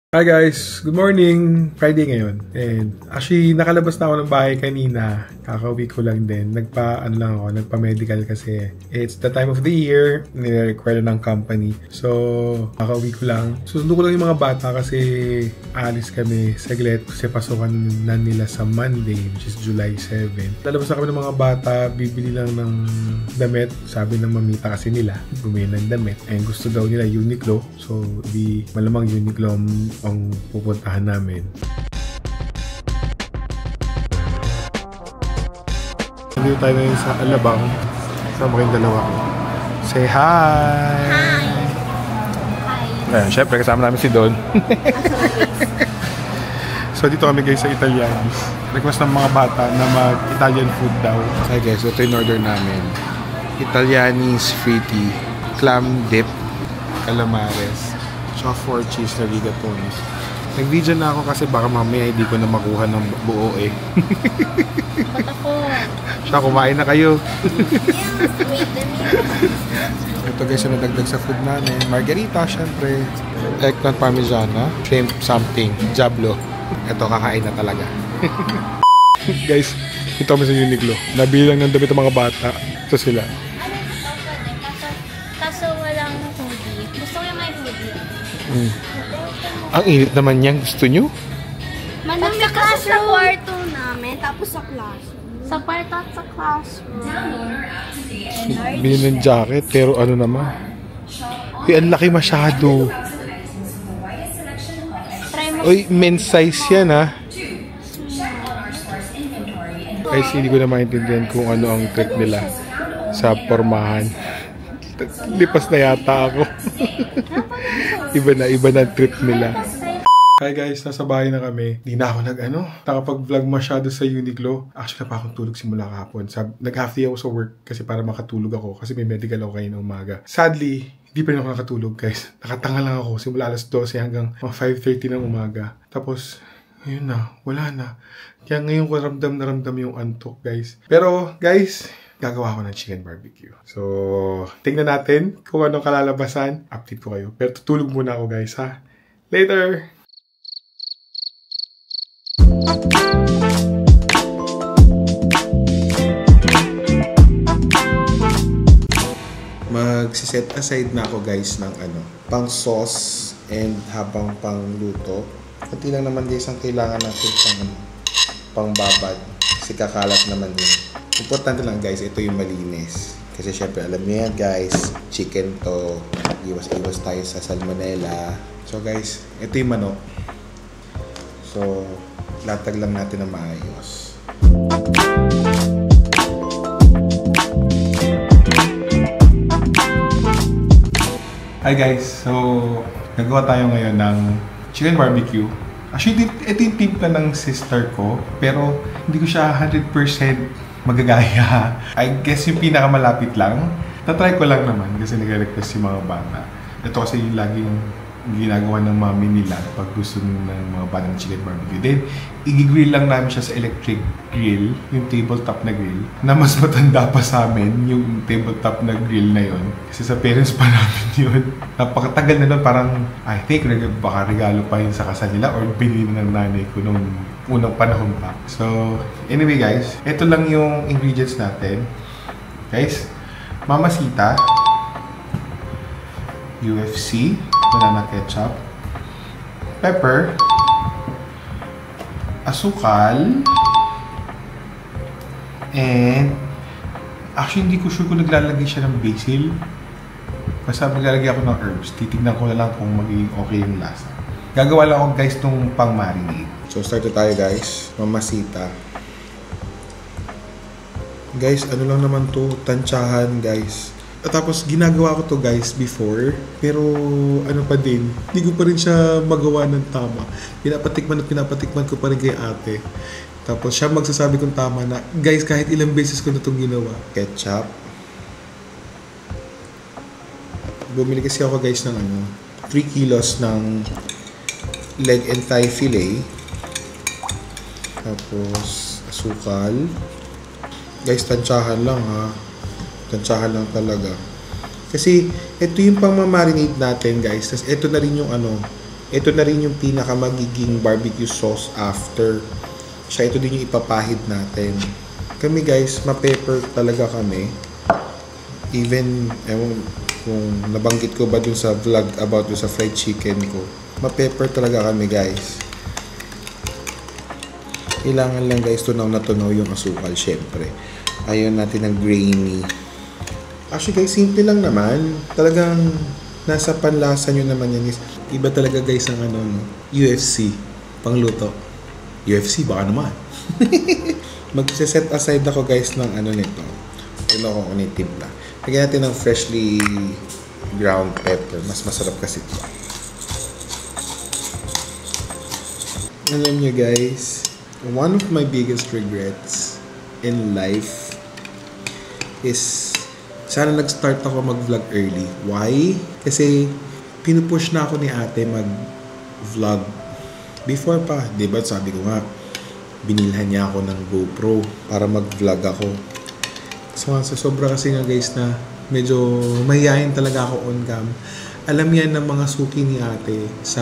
Hi guys! Good morning! Friday ngayon. And actually, nakalabas na ako ng bahay kanina. Kakauwi ko lang din. Nagpa-medical kasi it's the time of the year. Nire-require ng company. So, kakauwi ko lang. Susundo ko lang yung mga bata kasi alis kami saglit kasi pasukan na nila sa Monday, which is July 7. Lalabas na kami ng mga bata. Bibili lang ng damit. Sabi ng mamita kasi nila, bumili ng damit. And gusto daw nila Uniqlo. So, di malamang Uniqlo ang pupuntahan namin. Dito tayo ngayon sa Alabang. Sama kayong dalawa ko. Say hi! Hi! Ayan, syempre kasama namin si Don. So dito kami guys sa Italianis. Request ng mga bata na mag-Italian food daw. Hi guys, ito yung order namin. Italianis fritti, clam dip, calamares, tsaka 4 cheese na rigatoni. Nag-video na ako kasi baka mamaya hindi ko na makuha ng buo eh. Ba't ako? Siya, kumain na kayo. Yes, wait a minute. Ito guys yung nadagdag sa food namin. Margarita, syempre. Eggplant parmigiana, shrimp something, jablo. Ito, kakain na talaga. Guys, ito kami sa Uniqlo. Nabili lang ng damit ng mga bata. Ito sila. Kaso walang hoodie. Gusto ko yung may hoodie. Ang init naman yan. Gusto nyo? Manamig kasi sa kwarto namin, tapos sa classroom. Sa kwarto at sa classroom. Bili ng jacket, pero ano naman. Uy, ang laki masyado. Uy, men's size yan ha. Guys, hindi ko na maintindihan kung ano ang trick nila sa pormahan. Lipas na yata ako. iba na trip nila. Hi guys, nasa bahay na kami. Di na ako nakapag-vlog masyado sa Uniqlo. Actually, na pa akong tulog simula kahapon. Nag-half day ako sa work kasi para makatulog ako. Kasi may medical ako kayo ng umaga. Sadly, hindi pa rin ako nakatulog guys. Nakatanga lang ako simula alas 12 hanggang 5:30 ng umaga. Tapos, ayun na, wala na. Kaya ngayon ko ramdam na ramdam yung antok guys. Pero guys, gagawa ko ng chicken barbecue. So, tingnan natin kung anong kalalabasan. Update ko kayo. Pero tutulog muna ako guys ha. Later! Mag-set aside na ako guys ng pang sauce and habang pang luto. Kunti lang naman guys ang kailangan natin pang babad. Kasi kakalat naman yun. Importante lang guys, ito yung malinis. Kasi syempre alam niyo yan guys, chicken to. Iwas tayo sa salmonella. So guys, ito yung manok. So, latag lang natin na maayos. Hi guys, so nagawa tayo ngayon ng chicken barbecue. Actually, ito yung timpla ng sister ko, pero hindi ko siya 100% magagaya. I guess yung pinakamalapit lang. Tatry ko lang naman kasi nag-request yung mga bata. Ito kasi yung laging ginagawa ng mami nila pag gusto ng mga bata ng chicken barbecue. Then, i-grill lang namin siya sa electric grill, yung tabletop na grill, na mas matanda pa sa amin yung tabletop na grill na yon. Kasi sa parents pa namin yun. Napakatagal na nun, parang, I think, baka regalo pa yun sa kasal nila or binili ng nanay ko nung unang panahon pa. So, anyway guys, ito lang yung ingredients natin. Guys, Mamacita, UFC, banana ketchup, pepper, asukal, and actually hindi ko sure kung naglalagay siya ng basil. Basta maglalagay ako ng herbs. Titignan ko na lang kung magiging okay yung lasa. Gagawa lang ako guys nung pang marinade. So start tayo guys. Mamacita. Guys, ano lang naman to, tansyahan guys. At tapos ginagawa ko to guys before, pero ano pa din, hindi ko pa rin siya magawa ng tama. Pinapatikman ko pa rin kay ate. Tapos siya magsasabi kung tama na, guys, kahit ilang beses ko na itong ginawa. Ketchup. Bumili kasi ako guys ng 3 kilos ng leg and thigh fillet. Tapos asukal. Guys, tansyahan lang ha. Tansyahan lang talaga. Kasi ito yung pang-marinate natin guys. Tapos ito na rin yung Ito na rin yung pinaka magiging barbecue sauce after. Siya, ito din yung ipapahid natin. Kami guys, ma-pepper talaga kami. Even, ewan kung nabanggit ko ba dun sa vlog about dun sa fried chicken ko. Ma-pepper talaga kami guys. Kailangan lang guys, tunaw na tunaw yung asukal syempre. Ayaw natin ng grainy. Actually guys, simple lang naman. Talagang nasa panlasa nyo naman yan. Iba talaga guys ang ano, no? UFC, pangluto. UFC, baka naman. Mag-set aside ako guys ng ano nito. Ito ako unitimpla. Lagyan natin ng freshly ground pepper. Mas masarap kasi ito. Alam nyo guys, one of my biggest regrets in life is sana nag-start ako mag-vlog early. Why? Kasi pinupush na ako ni ate mag-vlog. Before pa, diba sabi ko nga, binilhan niya ako ng GoPro para mag-vlog ako. So sobra kasi nga guys na medyo mahihayin talaga ako on cam. Alam yan ng mga suki ni ate sa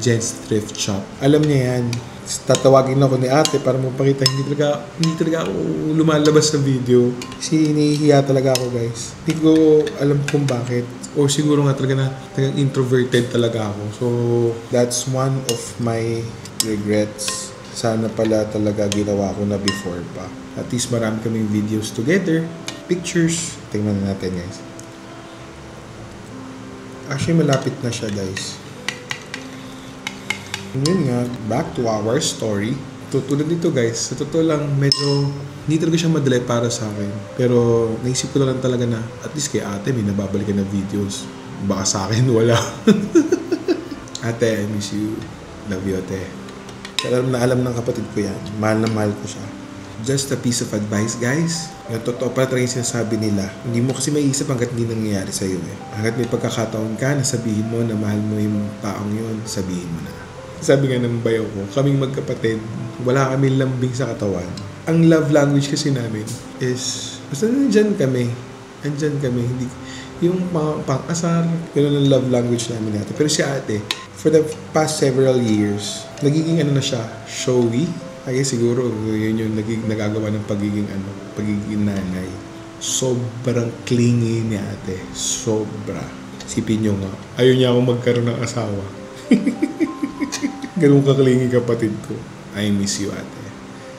Jen's Thrift Shop. Alam niya yan. Tatawagin ako ni ate para magpakita. Hindi talaga ako lumalabas sa video. Kasi nahihiya talaga ako guys. Hindi ko alam kung bakit. O siguro nga talagang introverted talaga ako. So that's one of my regrets. Sana pala talaga ginawa ko na before pa. At least marami kaming videos together. Pictures. Tingnan natin guys. Actually malapit na siya guys. Yun nga, back to our story. Tulad dito guys, sa totoo lang medyo hindi talaga siya madali para sa akin. Pero naisip ko lang talaga na at least kay ate may nababalikan na videos. Baka sa akin wala. Ate, I miss you. Love you ate. Alam ng kapatid ko yan. Mahal na mahal ko siya. Just a piece of advice guys. Yung totoo pala talaga yung sinasabi nila. Hindi mo kasi maiisip hanggat hindi nangyayari sa'yo eh. Hanggat may pagkakataon ka na sabihin mo na mahal mo yung taong yun, sabihin mo na. Sabi nga ng bayaw ko, kaming magkapatid, wala kami lambing sa katawan. Ang love language kasi namin is, basta nandyan kami. Andyan kami. Hindi, yung pang-asar, gano'n ang love language namin natin. Pero si ate, for the past several years, nagiging ano na siya, showy. Ay siguro, yun yung nagagawa ng pagiging nanay. Sobrang clingy ni ate. Sobra. Sipin nyo nga, ayaw niya akong magkaroon ng asawa. Ganun kaklingi kapatid ko. I miss you ate.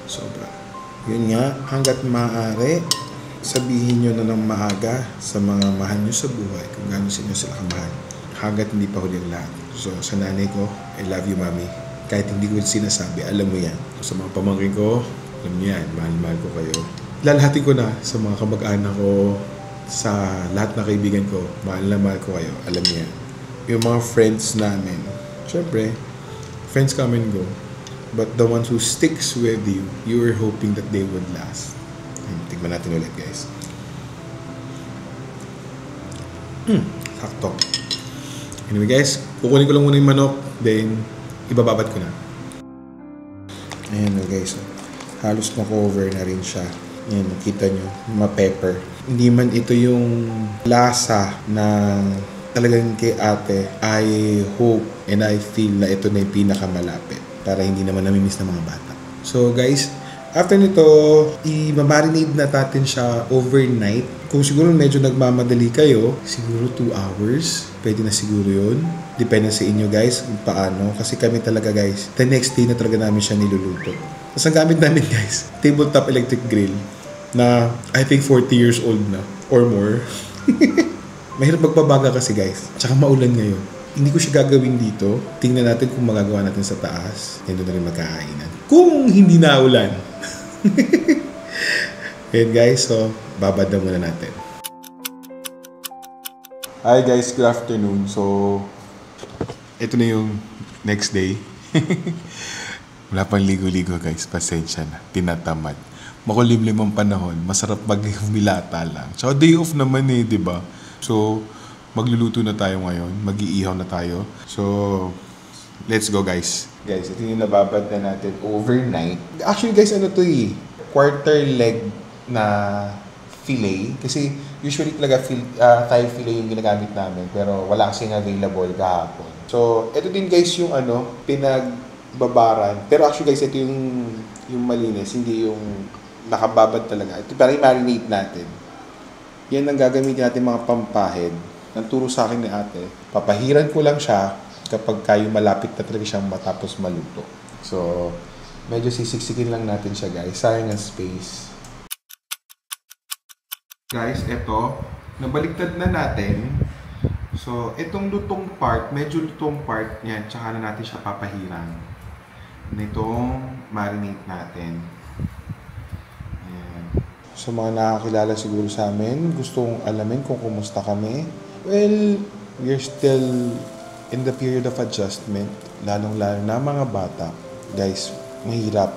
Sobra. Yun nga, hanggat maaari, sabihin nyo na ng maaga sa mga mahal nyo sa buhay kung gano'n sa inyo sila kamahal. Hanggat hindi pa huli ang lahat. So, sa nanay ko, I love you, mami. Kahit hindi ko sinasabi, alam mo yan. Sa mga pamangkin ko, alam niyo yan, mahal-mahal ko kayo. Lalahati ko na sa mga kamag-anak ko, sa lahat na kaibigan ko, mahal na mahal ko kayo, alam niyo yan. Yung mga friends namin, syempre, friends come and go. But the ones who sticks with you, you are hoping that they would last. Tignan natin ulit, guys. Sakto. Anyway, guys, kukunin ko lang muna yung manok, then ibababat ko na. Ayan na, guys. Halos na-cover na rin siya. Ayan, nakita nyo, ma-pepper. Hindi man ito yung lasa na talagang kay ate. I hope and I feel na ito na yung pinakamalapit para hindi naman namimiss ng mga bata. So guys, after nito, i-marinate na natin siya overnight. Kung siguro medyo nagmamadali kayo, siguro 2 hours. Pwede na siguro yun. Depende sa inyo guys kung paano. Kasi kami talaga guys, the next day na talaga namin siya niluluto. Tapos ang gamit namin guys, tabletop electric grill na I think 40 years old na or more. Mahirap magpabaga kasi guys. Tsaka maulan ngayon. Hindi ko siya gagawin dito. Tingnan natin kung magagawa natin sa taas. Yan doon na rin magkakainan. Kung hindi na ulan. Ayan guys, so babad na muna natin. Hi guys, good afternoon. So, ito na yung next day. Wala pang ligo-ligo guys, pasensya na. Tinatamad. Makulimlim ang panahon, masarap mag-humilata lang. So, day off naman eh, di ba? So, magluluto na tayo ngayon. Mag-iihaw na tayo. So, let's go guys. Guys, ito yung nababad na natin overnight. Actually guys, ano to eh? Quarter leg na fillet. Kasi usually talaga thigh fillet yung ginagamit namin. Pero wala kasing available kahapon. So, ito din guys yung pinagbabaran. Pero actually guys, ito yung malinis, hindi yung nakababad talaga. Ito parang i-marinate natin. Yan ang gagamitin natin mga pampahid. Ang turo sa akin ni ate, papahiran ko lang siya kapag kayo malapit na talaga siyang matapos maluto. So, medyo sisiksikin lang natin siya guys. Sayang ang space. Guys, ito, nabaliktad na natin. So, itong lutong part, medyo lutong part niyan, tsaka na natin siya papahiran. Nitong marinate natin. Ayan. So, mga nakakilala siguro sa amin, gusto kong alamin kung kumusta kami. Well, we're still in the period of adjustment, lalong-lalo na mga bata. Guys, mahirap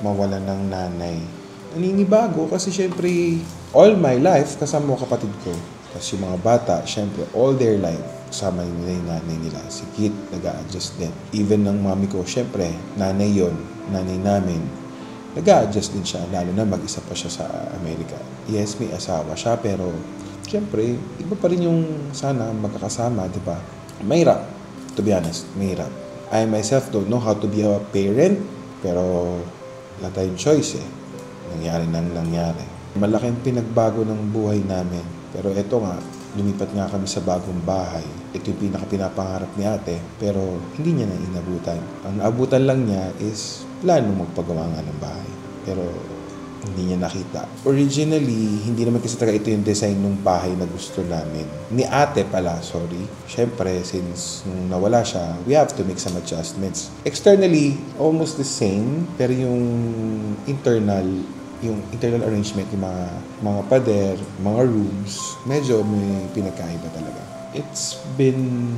mawalan ng nanay. Naninibago kasi syempre, all my life, kasama ko kapatid ko. Kasi yung mga bata, syempre, all their life, kasama nila yung nanay nila. Si Kit, nag-a-adjust din. Even ng mami ko, syempre, nanay yon, nanay namin. Nag-a-adjust din siya, lalo na mag-isa pa siya sa Amerika. Yes, may asawa siya, pero syempre, iba pa rin yung sana magkakasama, di ba? Mahirap, to be honest, mahirap. I myself don't know how to be a parent, pero wala tayong choice eh. Nangyari nang nangyari. Malaking pinagbago ng buhay namin. Pero eto nga, lumipat nga kami sa bagong bahay. Ito yung pinaka-pinapangarap ni ate, pero hindi niya na inabutan. Ang naabutan lang niya is plano magpagawa nga ng bahay. Pero hindi niya nakita. Originally, hindi naman kasi talaga ito yung design ng bahay na gusto namin. Ni ate pala, sorry. Siyempre, since nung nawala siya, we have to make some adjustments. Externally, almost the same, pero yung internal arrangement, yung mga pader, mga rooms, medyo may pinagkaiba talaga. It's been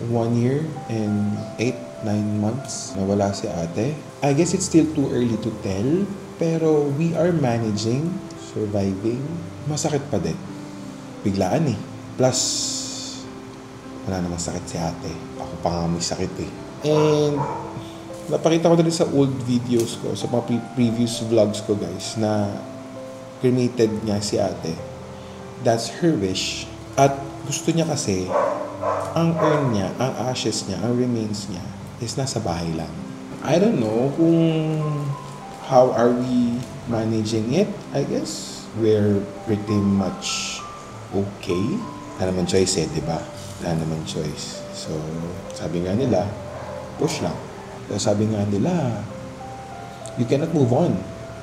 1 year and 8-9 months na wala si ate. I guess it's still too early to tell, pero we are managing, surviving. Masakit pa din. Biglaan eh. Plus, wala namang sakit si ate. Ako pa nga may sakit eh. And napakita ko na rin sa old videos ko, sa mga previous vlogs ko guys, na cremated niya si ate. That's her wish. At gusto niya kasi, ang urn niya, ang ashes niya, ang remains niya, is nasa bahay lang. I don't know kung how are we managing it. I guess we're pretty much okay. Wala naman choice eh, di ba? Wala naman choice. So, sabi nga nila, push lang. Sabi nga nila, you cannot move on.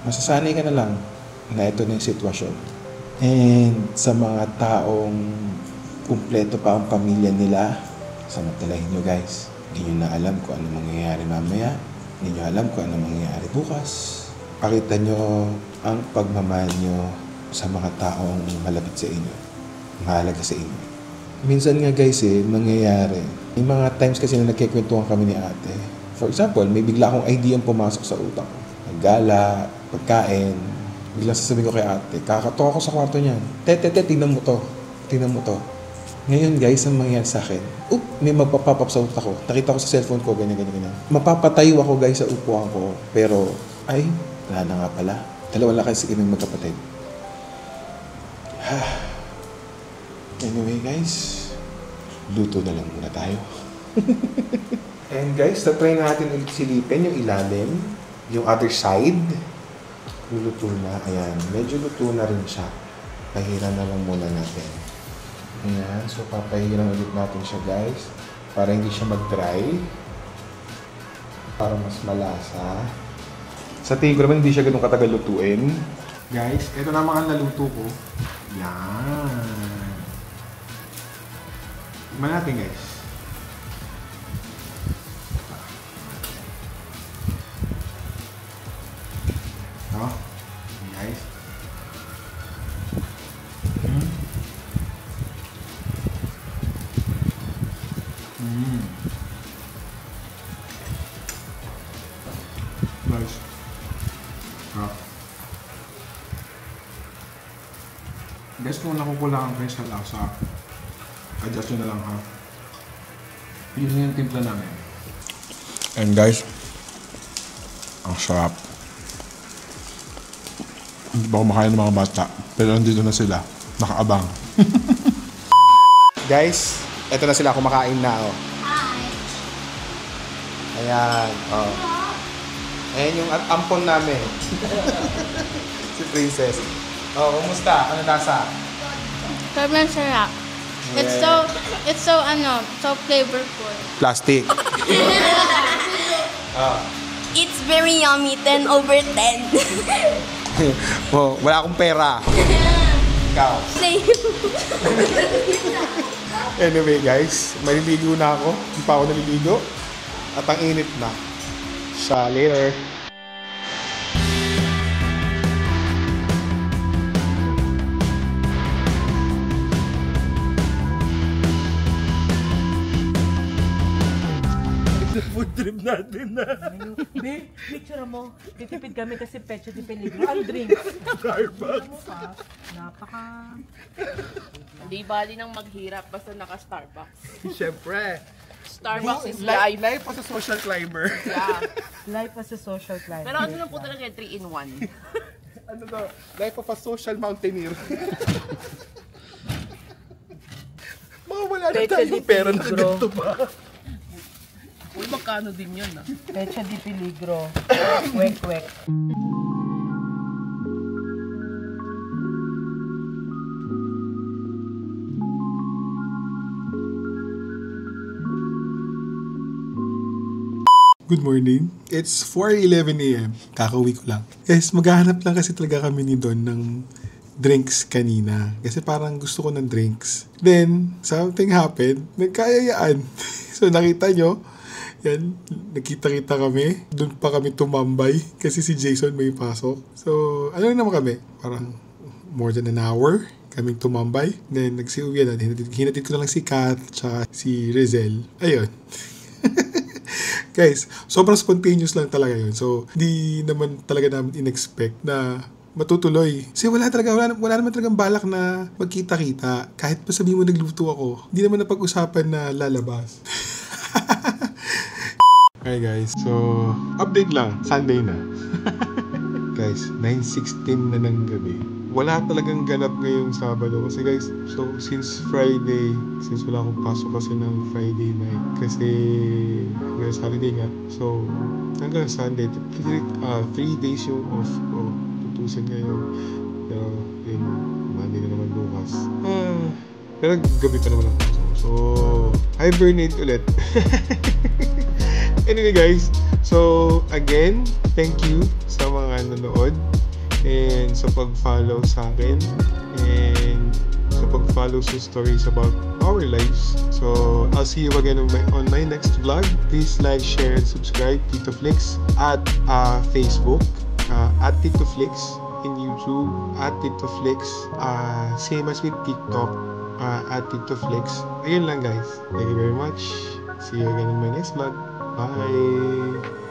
Masasanay ka na lang na ito na yung sitwasyon. And sa mga taong kumpleto pa ang pamilya nila, samantalahin nyo guys. Hindi nyo na alam kung ano mangyayari mamaya. Hindi nyo alam kung ano mangyayari bukas. Pakita nyo ang pagmamahal nyo sa mga taong malapit sa inyo. Mahalaga sa inyo. Minsan nga guys nangyayari. May mga times kasi na nagkikwentuhan kami ni ate. For example, may bigla akong idea ang pumasok sa utak ko. Naggala, pagkain. Biglang sasabihin ko kay ate, kakatawa ko sa kwarto niyan. Tete, tingnan mo to. Tingnan mo to. Ngayon guys, ang mangyayari sa akin, may magpapop up sa utak ko. Nakita ko sa cellphone ko, ganyan. Mapapatayo ako guys sa upuan ko. Pero, ay, wala na nga pala. Dalawa lang kasi kaming magkapatid. Anyway guys, luto na lang muna tayo. And guys, na-try natin ulit silipin yung ilalim, yung other side. Luto na, ayan. Medyo luto na rin siya. Pahiran na lang muna natin. Ayan, so papahiran ulit natin siya guys. Para hindi siya mag-dry. Para mas malasa. Sa tingin ko naman hindi siya ganun katagal lutuin. Guys, ito na mga naluto ko. Yan. Tignan natin guys. Guys. Guys. Guys, kung nakukulangan kayo sa lasa, adjust nyo na lang ha. Yun yung timpla namin. And guys, ang sarap. Hindi ba kumakain ng mga bata, pero nandito na sila, nakaabang. Guys, eto na sila, kumakain na. Oh. Ayan, oh. Ayan yung ampon namin. Si Princess. Oh, kumusta? Ano nasa? Sobrang sarap. Yeah. It's so flavorful. Plastic. It's very yummy, 10 over 10. Oh, wala akong pera. Ikaw. Same. Anyway guys, maliligo na ako. Hindi pa ako naliligo. At ang init na. Siya, later. Food trip natin na. Be, picture mo. Titipid kami kasi Pecho de Peligro. Ang drink. Starbucks. Napaka... Hindi bali nang maghirap basta naka-Starbucks. Siyempre. Starbucks is life. Life as a social climber. Yeah. Life as a social climber. Pero ano lang po talaga 3-in-1. Ano to? Life of a social mountaineer. Mga wala na Pecho de tayong pera na Peligro. ganito ba? Uy, magkano din yun ah. Pecho de Peligro. Wek-wek. Good morning. It's 4:11 a.m. Kakauwi ko lang. Guys, maghahanap lang kasi talaga kami ni Don ng drinks kanina. Kasi parang gusto ko ng drinks. Then, something happened. Nagkayayaan. So, nakita nyo, yan, nagkita-kita kami. Doon pa kami tumambay kasi si Jason may pasok. So, ano naman kami? Parang more than an hour kaming tumambay. Then, nagsiuwi na. Hinatid ko na lang si Kat tsaka si Rizel. Ayun. Guys, sobrang spontaneous lang talaga yun. So, di naman talaga namin in-expect na matutuloy. Kasi wala naman talagang balak na magkita-kita. Kahit pa sabihin mo nagluto ako, di naman napag-usapan na lalabas. Okay guys, so update lang, Sunday na. Guys, 9:16 na ng gabi. Wala talagang ganap ngayong Sabado. Kasi guys, so since Friday, since wala akong pasok kasi ng Friday night. Kasi ngayon holiday nga. So, hanggang Sunday, 3 days yung off ko. Tutusin ngayon. Pero, yun, Monday na naman bukas. Pero gabi pa naman ako. So, hibernate ulit. Anyway guys, so again, thank you sa mga nanood and sa pag-follow sa akin and sa pag-follow sa stories about our lives. So I'll see you again on my next vlog. Please like, share, and subscribe Tito Flix at Facebook, at Tito Flix in YouTube, at Tito Flix, same as with TikTok, at Tito Flix. Ayun lang guys. Thank you very much. See you again in my next vlog. Bye!